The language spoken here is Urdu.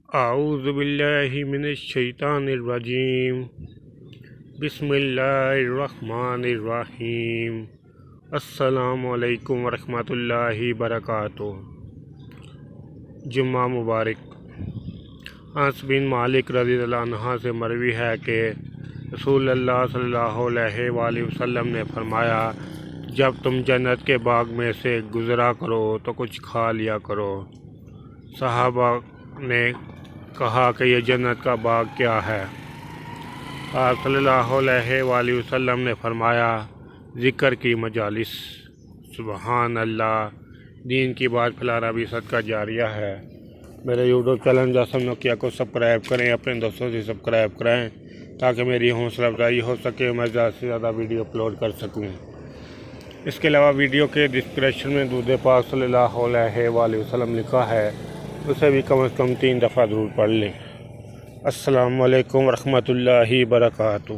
اعوذ باللہ من الشیطان الرجیم بسم اللہ الرحمن الرحیم السلام علیکم ورحمۃ اللہ وبرکاتہ۔ جمعہ مبارک۔ انس بن مالک رضی اللہ عنہ سے مروی ہے کہ رسول اللہ صلی اللہ علیہ وآلہ وسلم نے فرمایا، جب تم جنت کے باغ میں سے گزرا کرو تو کچھ کھا لیا کرو۔ صحابہ نے کہا کہ یہ جنت کا باغ کیا ہے؟ آپ صلی اللہ علیہ وآلہ وسلم نے فرمایا، ذکر کی مجالس۔ سبحان اللہ۔ دین کی بات پھیلانا بھی صدقہ جاریہ ہے۔ میرے یوٹیوب چینل جاسم نوکیا کو سبسکرائب کریں، اپنے دوستوں سے سبسکرائب کریں تاکہ میری حوصلہ افزائی ہو سکے، میں زیادہ سے زیادہ ویڈیو اپلوڈ کر سکوں۔ اس کے علاوہ ویڈیو کے ڈسکرپشن میں درود پاک صلی اللہ علیہ وآلہ وسلم لکھا ہے، اسے بھی کم از کم 3 دفعہ ضرور پڑھ لیں۔ السلام علیکم ورحمۃ اللہ وبرکاتہ۔